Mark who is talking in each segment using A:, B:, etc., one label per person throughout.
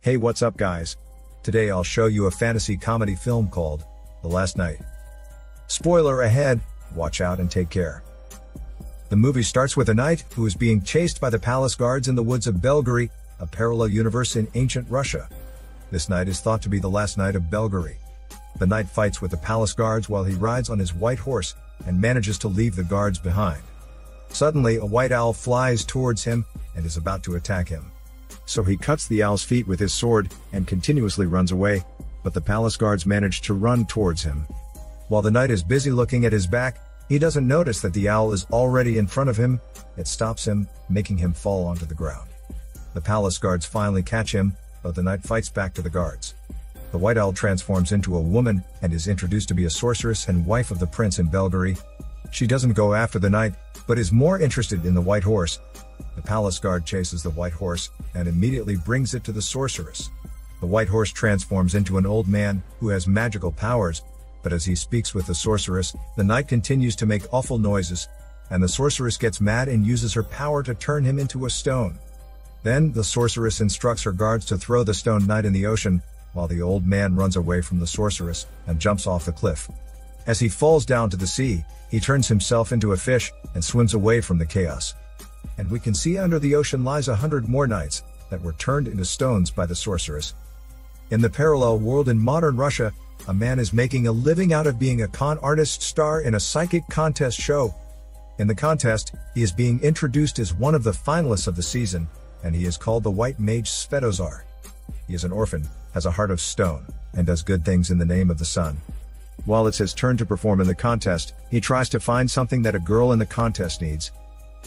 A: Hey, what's up guys? Today I'll show you a fantasy comedy film called The Last Night. Spoiler ahead, watch out and take care. The movie starts with a knight who is being chased by the palace guards in the woods of Belgary, a parallel universe in ancient Russia. This knight is thought to be the last knight of Belgary. The knight fights with the palace guards while he rides on his white horse and manages to leave the guards behind. Suddenly, a white owl flies towards him and is about to attack him. So he cuts the owl's feet with his sword and continuously runs away, but the palace guards manage to run towards him. While the knight is busy looking at his back, he doesn't notice that the owl is already in front of him. It stops him, making him fall onto the ground. The palace guards finally catch him, but the knight fights back to the guards. The white owl transforms into a woman and is introduced to be a sorceress and wife of the prince in Belgary. She doesn't go after the knight, but is more interested in the white horse. The palace guard chases the white horse and immediately brings it to the sorceress. The white horse transforms into an old man who has magical powers, but as he speaks with the sorceress, the knight continues to make awful noises, and the sorceress gets mad and uses her power to turn him into a stone. Then the sorceress instructs her guards to throw the stone knight in the ocean, while the old man runs away from the sorceress and jumps off the cliff. As he falls down to the sea, he turns himself into a fish and swims away from the chaos. And we can see under the ocean lies 100 more knights that were turned into stones by the sorceress. In the parallel world in modern Russia, a man is making a living out of being a con artist star in a psychic contest show. In the contest, he is being introduced as one of the finalists of the season, and he is called the White Mage Svetozar. He is an orphan, has a heart of stone, and does good things in the name of the sun. While it's his turn to perform in the contest, he tries to find something that a girl in the contest needs.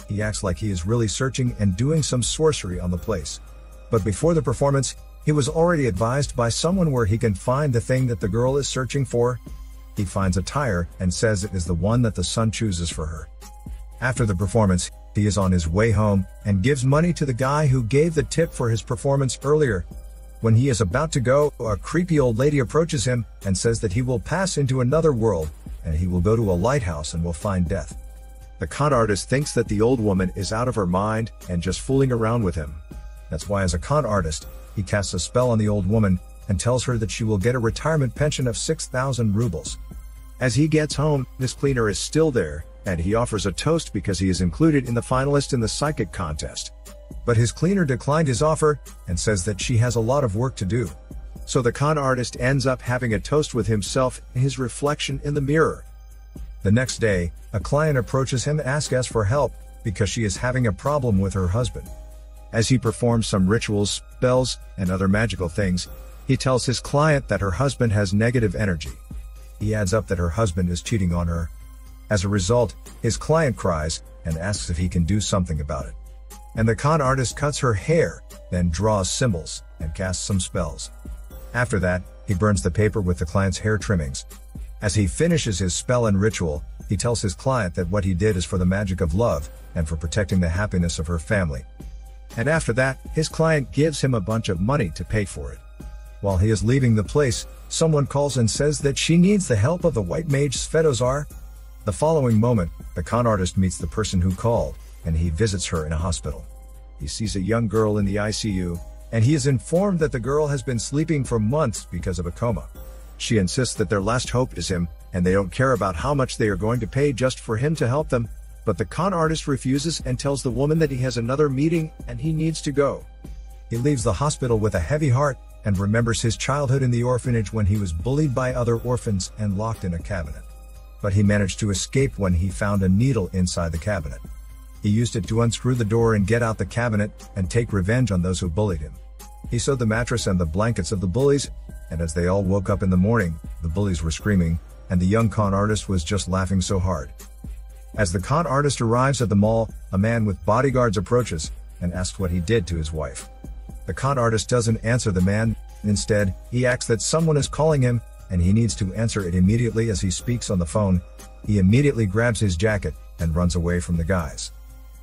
A: He acts like he is really searching and doing some sorcery on the place. But before the performance, he was already advised by someone where he can find the thing that the girl is searching for. He finds a tire and says it is the one that the sun chooses for her. After the performance, he is on his way home and gives money to the guy who gave the tip for his performance earlier. When he is about to go, a creepy old lady approaches him and says that he will pass into another world, and he will go to a lighthouse and will find death. The con artist thinks that the old woman is out of her mind and just fooling around with him. That's why as a con artist, he casts a spell on the old woman and tells her that she will get a retirement pension of 6,000 rubles. As he gets home, this cleaner is still there, and he offers a toast because he is included in the finalist in the psychic contest. But his cleaner declined his offer and says that she has a lot of work to do. So the con artist ends up having a toast with himself and his reflection in the mirror. The next day, a client approaches him and asks for help because she is having a problem with her husband. As he performs some rituals, spells, and other magical things, he tells his client that her husband has negative energy. He adds up that her husband is cheating on her. As a result, his client cries and asks if he can do something about it. And the con artist cuts her hair, then draws symbols and casts some spells. After that, he burns the paper with the client's hair trimmings. As he finishes his spell and ritual, he tells his client that what he did is for the magic of love and for protecting the happiness of her family. And after that, his client gives him a bunch of money to pay for it. While he is leaving the place, someone calls and says that she needs the help of the White Mage Svetozar. The following moment, the con artist meets the person who called, and he visits her in a hospital. He sees a young girl in the ICU, and he is informed that the girl has been sleeping for months because of a coma. She insists that their last hope is him, and they don't care about how much they are going to pay just for him to help them, but the con artist refuses and tells the woman that he has another meeting and he needs to go. He leaves the hospital with a heavy heart and remembers his childhood in the orphanage when he was bullied by other orphans and locked in a cabinet. But he managed to escape when he found a needle inside the cabinet. He used it to unscrew the door and get out the cabinet and take revenge on those who bullied him. He sewed the mattress and the blankets of the bullies, and as they all woke up in the morning, the bullies were screaming, and the young con artist was just laughing so hard. As the con artist arrives at the mall, a man with bodyguards approaches and asks what he did to his wife. The con artist doesn't answer the man. Instead, he acts that someone is calling him, and he needs to answer it immediately. As he speaks on the phone, he immediately grabs his jacket and runs away from the guys.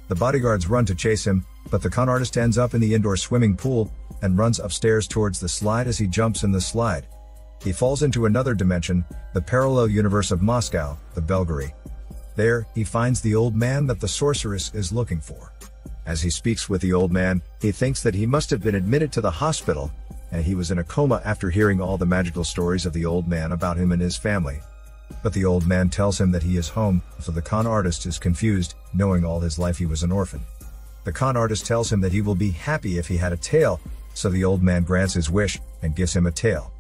A: The bodyguards run to chase him, but the con artist ends up in the indoor swimming pool and runs upstairs towards the slide. As he jumps in the slide, he falls into another dimension, the parallel universe of Moscow, the Belgary. There, he finds the old man that the sorceress is looking for. As he speaks with the old man, he thinks that he must have been admitted to the hospital, and he was in a coma after hearing all the magical stories of the old man about him and his family. But the old man tells him that he is home, so the con artist is confused, knowing all his life he was an orphan. The con artist tells him that he will be happy if he had a tail, so the old man grants his wish and gives him a tail.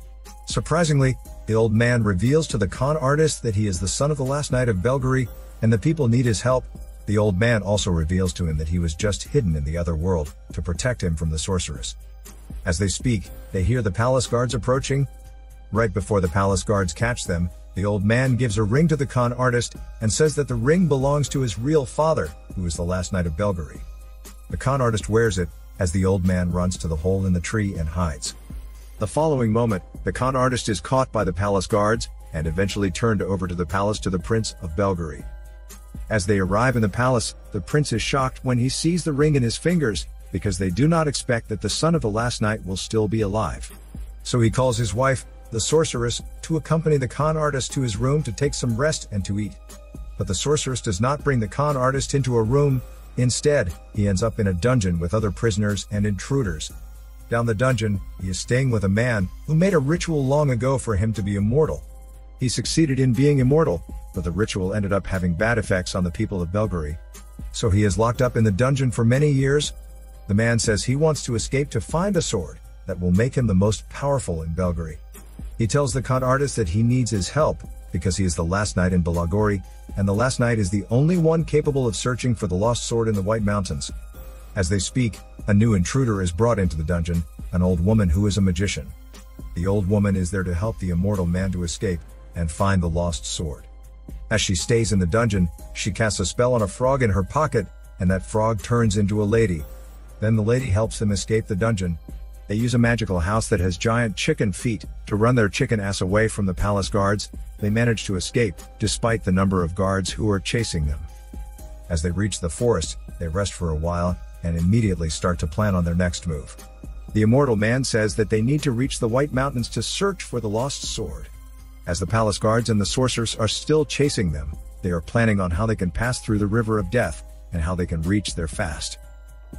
A: Surprisingly, the old man reveals to the con artist that he is the son of the last knight of Belgary, and the people need his help. The old man also reveals to him that he was just hidden in the other world to protect him from the sorceress. As they speak, they hear the palace guards approaching. Right before the palace guards catch them, the old man gives a ring to the con artist and says that the ring belongs to his real father, who is the last knight of Belgary. The con artist wears it as the old man runs to the hole in the tree and hides. The following moment, the con artist is caught by the palace guards and eventually turned over to the palace to the Prince of Belgary. As they arrive in the palace, the prince is shocked when he sees the ring in his fingers, because they do not expect that the son of the last knight will still be alive. So he calls his wife, the sorceress, to accompany the con artist to his room to take some rest and to eat. But the sorceress does not bring the con artist into a room. Instead, he ends up in a dungeon with other prisoners and intruders. Down the dungeon, he is staying with a man who made a ritual long ago for him to be immortal. He succeeded in being immortal, but the ritual ended up having bad effects on the people of Belgary. So he is locked up in the dungeon for many years. The man says he wants to escape to find a sword that will make him the most powerful in Belgary. He tells the con artist that he needs his help because he is the last knight in Belgary, and the last knight is the only one capable of searching for the lost sword in the White Mountains. As they speak, a new intruder is brought into the dungeon, an old woman who is a magician. The old woman is there to help the immortal man to escape and find the lost sword. As she stays in the dungeon, she casts a spell on a frog in her pocket, and that frog turns into a lady. Then the lady helps them escape the dungeon. They use a magical house that has giant chicken feet to run their chicken ass away from the palace guards. They manage to escape, despite the number of guards who are chasing them. As they reach the forest, they rest for a while, and immediately start to plan on their next move. The immortal man says that they need to reach the White Mountains to search for the lost sword. As the palace guards and the sorceress are still chasing them, they are planning on how they can pass through the river of death, and how they can reach there fast.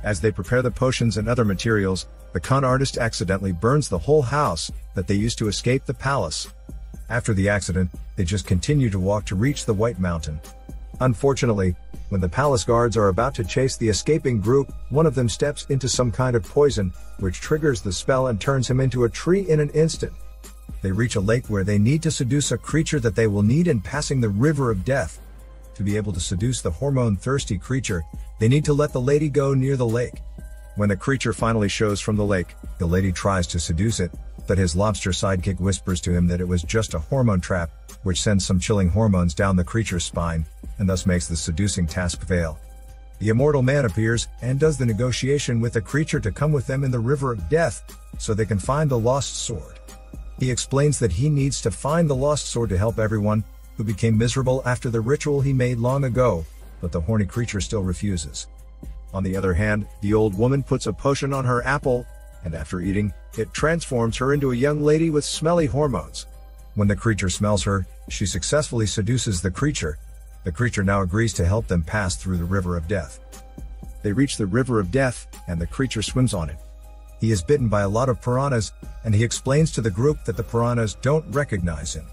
A: As they prepare the potions and other materials, the con artist accidentally burns the whole house that they used to escape the palace. After the accident, they just continue to walk to reach the White Mountain. Unfortunately, when the palace guards are about to chase the escaping group, one of them steps into some kind of poison, which triggers the spell and turns him into a tree in an instant. They reach a lake where they need to seduce a creature that they will need in passing the river of death. To be able to seduce the hormone-thirsty creature, they need to let the lady go near the lake. When the creature finally shows from the lake, the lady tries to seduce it, but his lobster sidekick whispers to him that it was just a hormone trap, which sends some chilling hormones down the creature's spine, and thus makes the seducing task fail. The immortal man appears and does the negotiation with the creature to come with them in the river of death, so they can find the lost sword. He explains that he needs to find the lost sword to help everyone who became miserable after the ritual he made long ago, but the horny creature still refuses. On the other hand, the old woman puts a potion on her apple, and after eating, it transforms her into a young lady with smelly hormones. When the creature smells her, she successfully seduces the creature. The creature now agrees to help them pass through the river of death. They reach the river of death, and the creature swims on it. He is bitten by a lot of piranhas, and he explains to the group that the piranhas don't recognize him.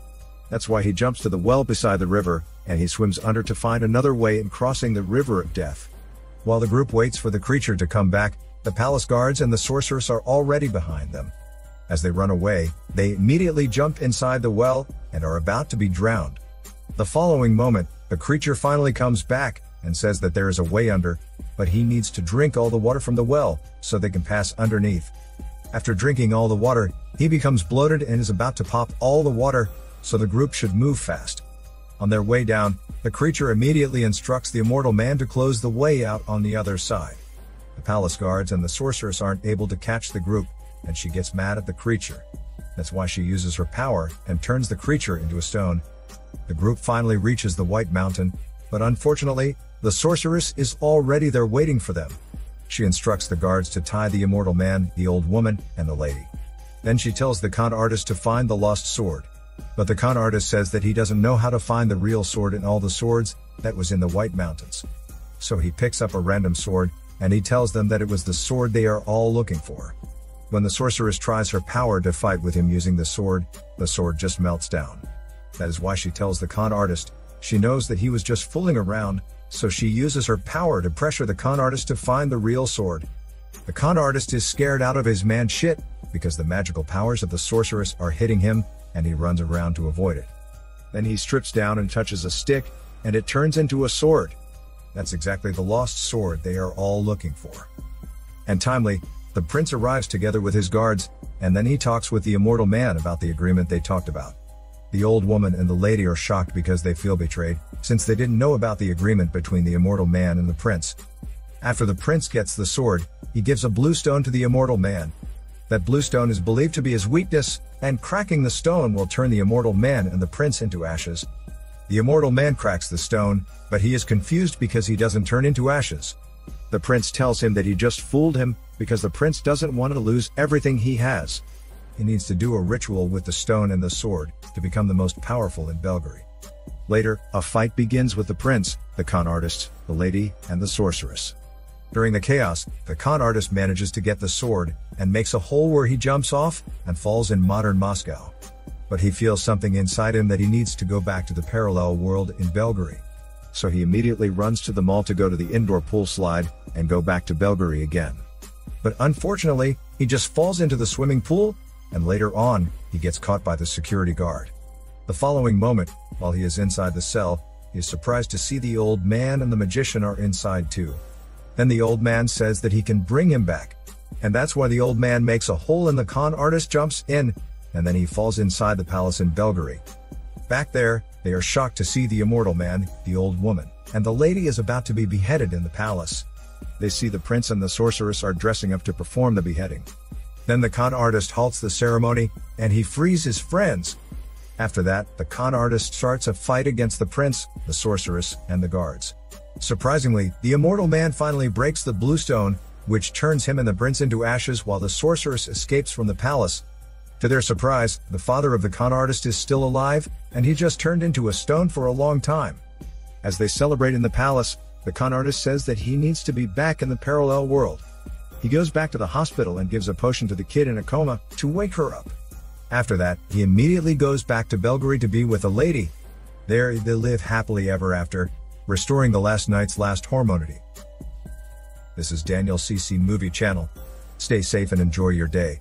A: That's why he jumps to the well beside the river, and he swims under to find another way in crossing the river of death. While the group waits for the creature to come back, the palace guards and the sorceress are already behind them. As they run away, they immediately jump inside the well, and are about to be drowned. The following moment, the creature finally comes back, and says that there is a way under, but he needs to drink all the water from the well, so they can pass underneath. After drinking all the water, he becomes bloated and is about to pop all the water, so the group should move fast. On their way down, the creature immediately instructs the immortal man to close the way out on the other side. The palace guards and the sorceress aren't able to catch the group, and she gets mad at the creature. That's why she uses her power and turns the creature into a stone. The group finally reaches the White Mountain, but unfortunately, the sorceress is already there waiting for them. She instructs the guards to tie the immortal man, the old woman, and the lady. Then she tells the con artist to find the lost sword. But the con artist says that he doesn't know how to find the real sword in all the swords that was in the White Mountains. So he picks up a random sword, and he tells them that it was the sword they are all looking for. When the sorceress tries her power to fight with him using the sword just melts down. That is why she tells the con artist she knows that he was just fooling around, so she uses her power to pressure the con artist to find the real sword. The con artist is scared out of his man shit because the magical powers of the sorceress are hitting him, and he runs around to avoid it. Then he strips down and touches a stick, and it turns into a sword. That's exactly the lost sword they are all looking for. And timely, the prince arrives together with his guards, and then he talks with the immortal man about the agreement they talked about. The old woman and the lady are shocked because they feel betrayed, since they didn't know about the agreement between the immortal man and the prince. After the prince gets the sword, he gives a blue stone to the immortal man. That blue stone is believed to be his weakness, and cracking the stone will turn the immortal man and the prince into ashes. The immortal man cracks the stone, but he is confused because he doesn't turn into ashes. The prince tells him that he just fooled him because the prince doesn't want to lose everything he has. He needs to do a ritual with the stone and the sword to become the most powerful in Belgary. Later, a fight begins with the prince, the con artist, the lady, and the sorceress. During the chaos, the con artist manages to get the sword and makes a hole where he jumps off and falls in modern Moscow. But he feels something inside him that he needs to go back to the parallel world in Belgary. So he immediately runs to the mall to go to the indoor pool slide and go back to Belgary again. But unfortunately, he just falls into the swimming pool, and later on, he gets caught by the security guard. The following moment, while he is inside the cell, he is surprised to see the old man and the magician are inside too. Then the old man says that he can bring him back. And that's why the old man makes a hole and the con artist jumps in, and then he falls inside the palace in Belgary. Back there, they are shocked to see the immortal man, the old woman, and the lady is about to be beheaded in the palace. They see the prince and the sorceress are dressing up to perform the beheading. Then the con artist halts the ceremony, and he frees his friends. After that, the con artist starts a fight against the prince, the sorceress, and the guards. Surprisingly, the immortal man finally breaks the blue stone, which turns him and the prince into ashes while the sorceress escapes from the palace. To their surprise, the father of the con artist is still alive, and he just turned into a stone for a long time. As they celebrate in the palace, the con artist says that he needs to be back in the parallel world. He goes back to the hospital and gives a potion to the kid in a coma to wake her up. After that, he immediately goes back to Belgary to be with a lady. There they live happily ever after, restoring the last night's last harmony. This is Daniel CC Movie Channel. Stay safe and enjoy your day.